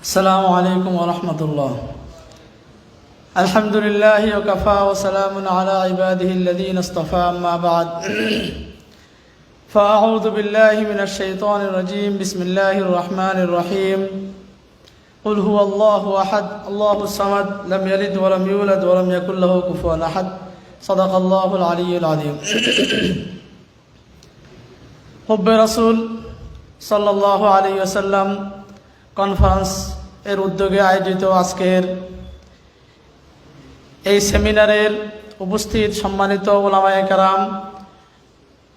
السلام عليكم ورحمة الله. الحمد لله وكفى وسلام على عباده الذين اصطفى أما بعد فأعوذ بالله من الشيطان الرجيم بسم الله الرحمن الرحيم قل هو الله أحد الله الصمد لم يلد ولم يولد ولم يكن له كفوا أحد صدق الله العلي العظيم. حب رسول সাল্লাল্লাহু আলাইহি ওয়াসাল্লাম কনফারেন্স এর উদ্যোগে আয়োজিত আজকের এই সেমিনারের উপস্থিত সম্মানিত উলামায়ে কেরাম,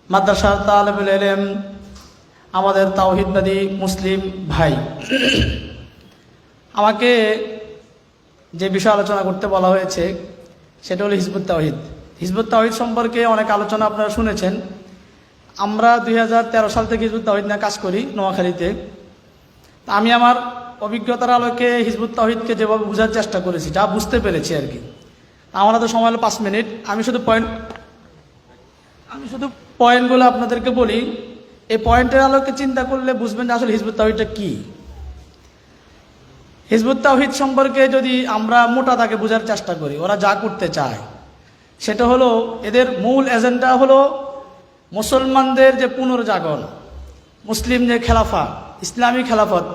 মাদ্রাসার তালেবুল ইলম, আমাদের তাওহীদবাদী মুসলিম ভাই, আমাকে যে বিষয় আলোচনা করতে বলা হয়েছে সেটা হলো হিজবুত তাওহীদ। হিজবুত তাওহীদ সম্পর্কে অনেক আলোচনা আপনারা শুনেছেন। আমরা 2013 সাল থেকে হিজবুত তাওহীদ নিয়ে কাজ করি নোয়াখালীতে। আমি আমার অভিজ্ঞতার আলোকে হিজবুত তাওহীদকে যেভাবে বোঝার চেষ্টা করেছি, যা বুঝতে পেরেছি আর কি। আমার তো সময় হলো 5 মিনিট। আমি শুধু পয়েন্টগুলো আপনাদেরকে বলি। এই পয়েন্টের আলোকে চিন্তা করলে বুঝবেন যে আসলে হিজবুত তাওহীদটা কি। হিজবুত তাওহীদ সম্পর্কে যদি আমরা মোটা দাগে বোঝার চেষ্টা করি, ওরা যা করতে চায় সেটা হলো, এদের মূল এজেন্ডা হলো মুসলমানদের যে পুনর্জাগরণ, মুসলিম যে খেলাফা, ইসলামী খেলাফত,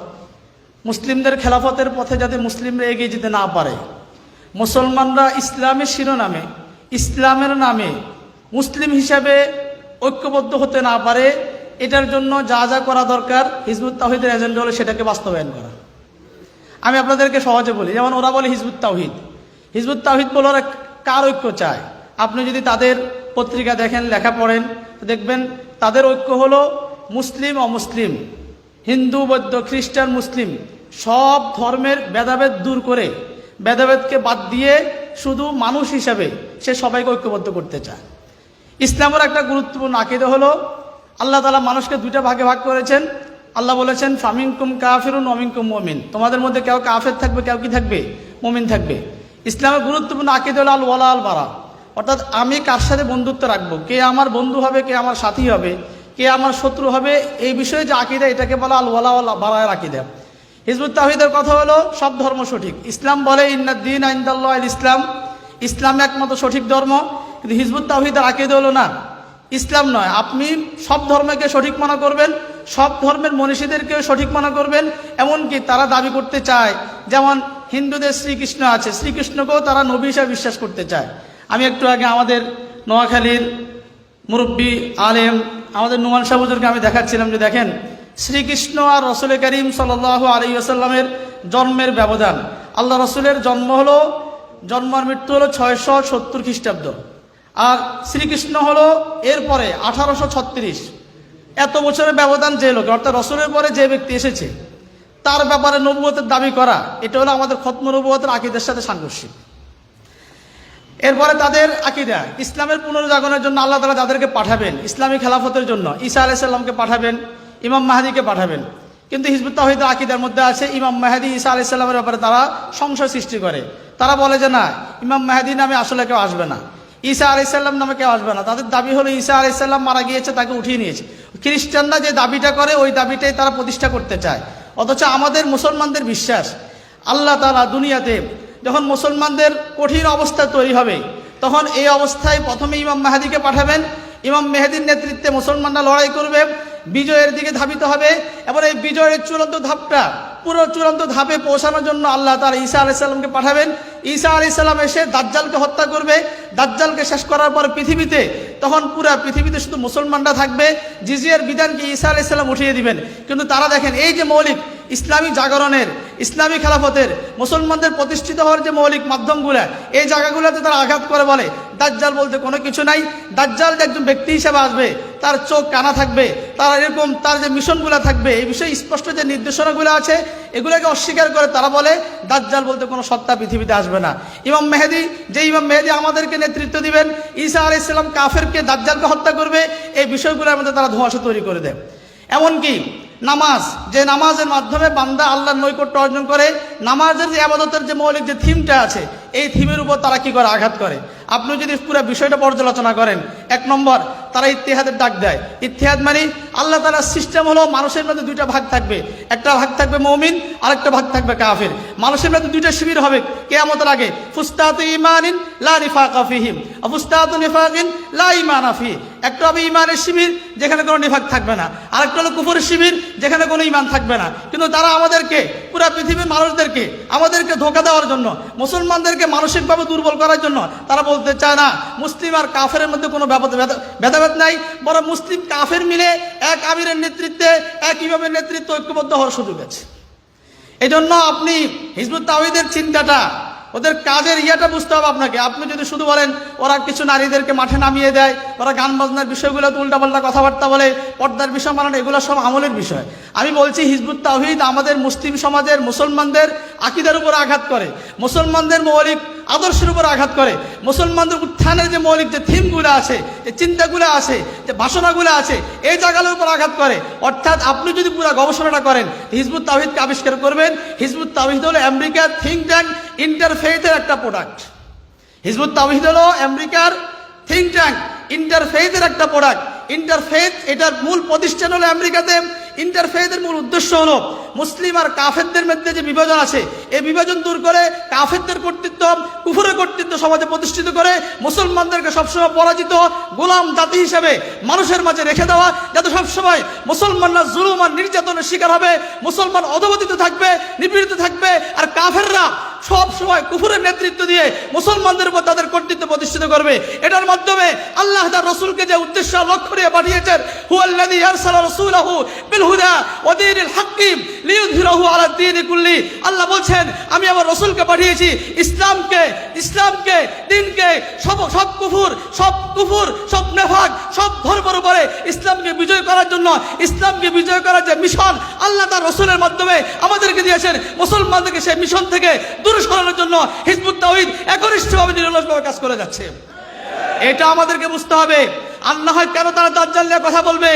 মুসলিমদের খেলাফতের পথে যাতে মুসলিমরা এগিয়ে যেতে না পারে, মুসলমানরা ইসলামের শিরোনামে, ইসলামের নামে মুসলিম হিসাবে ঐক্যবদ্ধ হতে না পারে, এটার জন্য যা যা করা দরকার হিজবুত তাওহীদের এজেন্ডা হলো সেটাকে বাস্তবায়ন করা। আমি আপনাদেরকে সহজে বলি, যেমন ওরা বলে হিজবুত তাওহীদ। হিজবুত তাওহীদ বলে ওরা কার ঐক্য চায়? আপনি যদি তাদের পত্রিকা দেখেন, লেখা পড়েন, দেখবেন তাদের ঐক্য হলো মুসলিম অমুসলিম, হিন্দু বৌদ্ধ খ্রিস্টান মুসলিম, সব ধর্মের ভেদাভেদ দূর করে, ভেদাভেদকে বাদ দিয়ে শুধু মানুষ হিসাবে সে সবাইকে ঐক্যবদ্ধ করতে চায়। ইসলামের একটা গুরুত্বপূর্ণ আকীদা হলো, আল্লাহ তাআলা মানুষকে দুইটা ভাগে ভাগ করেছেন। আল্লাহ বলেছেন ফামিনকুম কাফিরুন ওয়া মিনকুম মুমিন, তোমাদের মধ্যে কেউ কাফের থাকবে, কেউ কি থাকবে? মুমিন থাকবে। ইসলামের গুরুত্বপূর্ণ আকীদা হলো আল ওয়ালা আল বারা, অর্থাৎ আমি কার সাথে বন্ধুত্ব রাখবো, কে আমার বন্ধু হবে, কে আমার সাথী হবে, কে আমার শত্রু হবে, এই বিষয়ে যে আকীদা, এটাকে বলা আল ওয়ালা আল বারার আকীদা। হিজবুত তাওহীদের কথা হলো সব ধর্ম সঠিক। ইসলাম বলে ইন্নাদ-দীন ইনদাল্লাহিল ইসলাম, ইসলাম একমাত্র সঠিক ধর্ম। কিন্তু হিজবুত তাওহীদের আকীদা হলো না, ইসলাম নয়, আপনি সব ধর্মকে সঠিক মনে করবেন, সব ধর্মের মনীষীদেরকেও সঠিক মনে করবেন। এমনকি তারা দাবি করতে চায়, যেমন হিন্দুদের শ্রীকৃষ্ণ আছে, শ্রীকৃষ্ণকেও তারা নবী হিসেবে বিশ্বাস করতে চায়। আমি একটু আগে আমাদের নোয়াখালীর মুরব্বী আলেম আমাদের নুমান শাহ হুজুরকে আমি দেখাচ্ছিলাম যে দেখেন, শ্রীকৃষ্ণ আর রসুল করিম সাল্লাল্লাহু আলাইহি ওয়াসাল্লামের জন্মের ব্যবধান। আল্লাহ রসুলের জন্ম আর মৃত্যু হলো 670 খ্রিস্টাব্দ, আর শ্রীকৃষ্ণ হলো এরপরে 1836। এত বছরের ব্যবধান যে লোক, অর্থাৎ রসুলের পরে যে ব্যক্তি এসেছে তার ব্যাপারে নবুয়তের দাবি করা, এটা হলো আমাদের খতম নবুয়তের আকীদার সাথে সাংঘর্ষিক। এরপরে তাদের আকীদা, ইসলামের পুনর্জাগরণের জন্য আল্লাহ তাআলা যাদেরকে পাঠাবেন, ইসলামী খেলাফতের জন্য ঈসা আলাইহিস সালামকে পাঠাবেন, ইমাম মাহদীকে পাঠাবেন। কিন্তু হিজবুত তাওহীদের আকীদার মধ্যে আছে ইমাম মাহদী ঈসা আলাইহিস সালামের ব্যাপারে তারা সংশয় সৃষ্টি করে। তারা বলে যে না, ইমাম মাহদী নামে আসলে কেউ আসবে না, ঈসা আলাইহিস সালাম নামে কেউ আসবে না। তাদের দাবি হলো ঈসা আলাইহিস সালাম মারা গিয়েছে, তাকে উঠিয়ে নিয়েছে। খ্রিস্টানরা যে দাবিটা করে ওই দাবিটাই তারা প্রতিষ্ঠা করতে চায়। অথচ আমাদের মুসলমানদের বিশ্বাস, আল্লাহ তাআলা দুনিয়াতে যখন মুসলমানদের কঠিন অবস্থা তৈরি হবে, তখন এই অবস্থায় প্রথমে ইমাম মাহদীকে পাঠাবেন। ইমাম মেহেদীর নেতৃত্বে মুসলমানরা লড়াই করবে, বিজয়ের দিকে ধাবিত হবে। এবং এই বিজয়ের চূড়ান্ত ধাপটা, পুরো চূড়ান্ত ধাপে পৌঁছানোর জন্য আল্লাহ তাআলা ঈসা আলাইহিস সালামকে পাঠাবেন। ঈসা আলাইহিস সালাম এসে দাজ্জালকে হত্যা করবে। দাজ্জালকে শেষ করার পর পৃথিবীতে, তখন পুরা পৃথিবীতে শুধু মুসলমানরা থাকবে। জিজিয়ার বিধানকে ঈসা আলাইহিস সালাম উঠিয়ে দিবেন। কিন্তু তারা দেখেন, এই যে মৌলিক ইসলামী জাগরণের, ইসলামী খেলাফতের, মুসলমানদের প্রতিষ্ঠিত হওয়ার যে মৌলিক মাধ্যমগুলো, এই জায়গাগুলোতে তারা আঘাত করে বলে দাজ্জাল বলতে কোনো কিছু নাই। দাজ্জাল যে একজন ব্যক্তি হিসেবে আসবে, তার চোখ কানা থাকবে, তার এরকম তার যে মিশনগুলো থাকবে, এই বিষয়ে স্পষ্ট যে নির্দেশনাগুলো আছে, এগুলোকে অস্বীকার করে তারা বলে দাজ্জাল বলতে কোনো সত্তা পৃথিবীতে আসবে না। ইমাম মেহেদী, যে ইমাম মেহেদী আমাদেরকে নেতৃত্ব দিবেন, ঈসা আলাইহিস সালাম কাফেরকে, দাজ্জালকে হত্যা করবে, এই বিষয়গুলোর মধ্যে তারা ধোঁয়াশা তৈরি করে দেয়। এমনকি নামাজ, যে নামাজের মাধ্যমে বান্দা আল্লাহর নৈকট্য অর্জন করে, নামাজের যে ইবাদতের যে মৌলিক যে থিমটা আছে, এই থিমের উপর তারা কি করে আঘাত করে। আপনি যদি পুরো বিষয়টা পর্যালোচনা করেন, 1 নম্বর তারা ইত্তেহাদের ডাক দেয়। ইত্তেহাদ মানে আল্লাহ তাআলার সিস্টেম হলো মানুষের মধ্যে দুইটা ভাগ থাকবে, একটা ভাগ থাকবে মুমিন, আরেকটা ভাগ থাকবে কাফির। মানুষের মধ্যে দুইটা শিবির হবে কিয়ামতের আগে, ফুস্তাতু ঈমানিন লা নিফাকা ফিহিম ওয়া ফুস্তাতু নিফাকিন লা ঈমানা ফিহি। একটা হবে ঈমানের শিবির যেখানে কোনো নিফাক থাকবে না, আরেকটা হলো কুফরের শিবির যেখানে কোনো ঈমান থাকবে না। কিন্তু তারা আমাদেরকে, পুরো পৃথিবীর মানুষদেরকে আমাদেরকে ধোঁকা দেওয়ার জন্য, মুসলমানদেরকে মানসিকভাবে দুর্বল করার জন্য তারা বলতে চায় না মুসলিম আর কাফেরের মধ্যে কোনো ভেদাভেদ নাই, বরং মুসলিম কাফের মিলে এক আমিরের নেতৃত্বে, এক ইমামের নেতৃত্বে ঐক্যবদ্ধ হওয়ার সুযোগ আছে। এই জন্য আপনি হিজবুত তাওহীদের চিন্তাটা, ওদের কাজের ইয়াটা বুঝতে হবে আপনাকে। আপনি যদি শুধু বলেন ওরা কিছু নারীদেরকে মাঠে নামিয়ে দেয়, ওরা গান বাজনার বিষয়গুলোতে উল্টাপাল্টা কথাবার্তা বলে, পর্দার বিষয় মানানো, এগুলো সব আমলের বিষয়। আমি বলছি হিজবুত তাওহীদ আমাদের মুসলিম সমাজের মুসলমানদের আকীদার উপর আঘাত করে, মুসলমানদের মৌলিক আদর্শের উপর আঘাত করে, মুসলমানদের উত্থানের যে মৌলিক যে থিমগুলো আছে, যে চিন্তাগুলো আছে, যে বাসনাগুলো আছে, এই জায়গাগুলোর উপর আঘাত করে। অর্থাৎ আপনি যদি পুরো গবেষণাটা করেন, হিজবুত তাওহীদকে আবিষ্কার করবেন, হিজবুত তাওহীদ হলো আমেরিকার থিঙ্ক ট্যাঙ্ক ইন্টারফেথের একটা প্রোডাক্ট। হিজবুত তাওহীদ হলো আমেরিকার থিঙ্ক ট্যাঙ্ক ইন্টারফেথের একটা প্রোডাক্ট। ইন্টারফেথ এটার মূল প্রতিষ্ঠান হলো আমেরিকাতে। ইন্টারফেথের মূল উদ্দেশ্য হলো মুসলিম আর কাফেরদের মধ্যে যে বিভাজন আছে, এই বিভাজন দূর করে কাফেরদের কর্তৃত্ব, কুফরের কর্তৃত্ব সমাজে প্রতিষ্ঠিত করে মুসলমানদেরকে সবসময় পরাজিত গোলাম জাতি হিসেবে মানুষের মাঝে রেখে দেওয়া, যাতে সবসময় মুসলমানরা জুলুম আর নির্যাতনের শিকার হবে, মুসলমান অধপতিত থাকবে, নিপীড়িত থাকবে, আর কাফেররা সব সময় কুফরের নেতৃত্ব দিয়ে মুসলমানদের উপর তাদের কর্তৃত্ব প্রতিষ্ঠিত করবে। এটার মাধ্যমে আল্লাহ তার রাসূলকে যে উদ্দেশ্য লক্ষ্য নিয়ে পাঠিয়েছেন, হুয়াল্লাযী আরসালা রাসূলাহু বিল হুদা ওয়া দীনিল হাক্কি লিইয়ুযহিরাহু আলা দ্বীনি কুল্লি। আল্লাহ বলছেন আমি আমার রাসূলকে পাঠিয়েছি ইসলামকে দ্বীনকে সব কুফর সব নেফাক সব ধর্মের উপরে ইসলামকে বিজয় করার জন্য, ইসলামকে বিজয় করার যে মিশন আল্লাহ তার রাসূলের মাধ্যমে আমাদেরকে দিয়েছেন, মুসলমানদেরকে সেই মিশন থেকে দূরে সরানোর জন্য হিজবুত তাওহীদ একনিষ্ঠভাবে নিরলসভাবে কাজ করে যাচ্ছে। এটা আমাদেরকে বুঝতে হবে। আর না হয় কেন তারা দাজ্জাল নিয়ে কথা বলবে,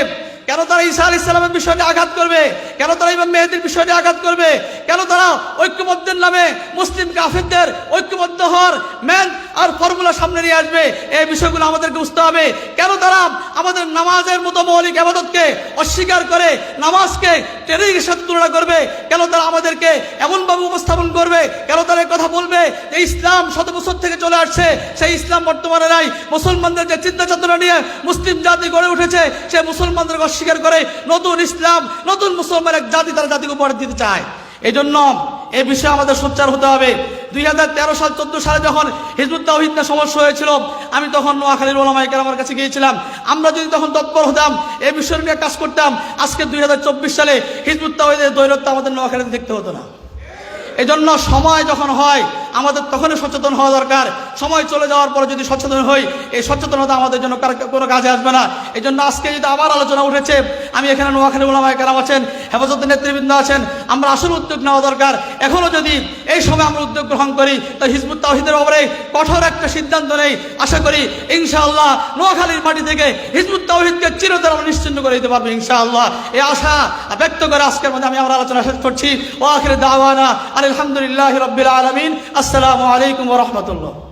কেন তারা ঈসা আলাইহিস সালামের বিষয়টি আঘাত করবে, কেন তারা ইমাম মেহেদীর বিষয়টি আঘাত করবে, কেন তারা ঐক্যবদ্ধের নামে মুসলিম কাফেরদের ঐক্যবদ্ধ হওয়ার ম্যান আর ফর্মুলা সামনে নিয়ে আসবে, এই বিষয়গুলো আমাদেরকে বুঝতে হবে। কেন তারা আমাদের নামাজের মতো মৌলিক ইবাদতকে অস্বীকার করে নামাজকে টেররিস্টের সাথে তুলনা করবে, কেন তারা আমাদেরকে এমনভাবে উপস্থাপন করবে, কেন তারা কথা বলবে যে ইসলাম শত বছর থেকে চলে আসছে, সেই ইসলাম বর্তমানে নাই, মুসলমানদের যে চিন্তা চেতনা নিয়ে মুসলিম জাতি গড়ে উঠেছে সে মুসলমানদের স্বীকার করে নতুন ইসলাম, নতুন মুসলমান এক জাতি তারা জাতিকে উপহার দিতে চায়। এই জন্য এই বিষয়ে আমাদের সোচ্চার হতে হবে। 2013 সাল 14 সালে যখন হিজবুত তাওহীদ নিয়ে সমস্যা হয়েছিল, আমি তখন নোয়াখালীর ওলামায়ে কেরামের কাছে গিয়েছিলাম। আমরা যদি তখন তৎপর হতাম, এই বিষয় নিয়ে কাজ করতাম, আজকে 2024 সালে হিজবুত তাওহীদের দৈরত্ব আমাদের নোয়াখালীতে দেখতে হতো না। এই জন্য সময় যখন হয় আমাদের তখনই সচেতন হওয়া দরকার। সময় চলে যাওয়ার পরে যদি সচেতন হই, এই সচেতনতা আমাদের জন্য কোনো কাজে আসবে না। এই জন্য আজকে যদি আবার আলোচনা উঠেছে, আমি এখানে নোয়াখালী ওলামায়ে কেরাম আছেন, হেফাজতের নেতৃবৃন্দ আছেন, আমরা আসলে উদ্যোগ নেওয়া দরকার। এখনো যদি এই সময় আমরা উদ্যোগ গ্রহণ করি, তাই হিজবুত তাওহীদের উপরে কঠোর একটা সিদ্ধান্ত নেই, আশা করি ইনশাআল্লাহ নোয়াখালীর মাটি থেকে হিজবুত তাওহীদকে চিরতরে আমরা নিশ্চিন্ন করে দিতে পারবো ইনশাআল্লাহ। এই আশা ব্যক্ত করে আজকের মধ্যে আমি আমার আলোচনা শেষ করছি। ওয়া আখিরু দাওয়ানা আলহামদুলিল্লাহি রাব্বিল আলামিন। আসসালামু আলাইকুম ওয়া রাহমাতুল্লাহ।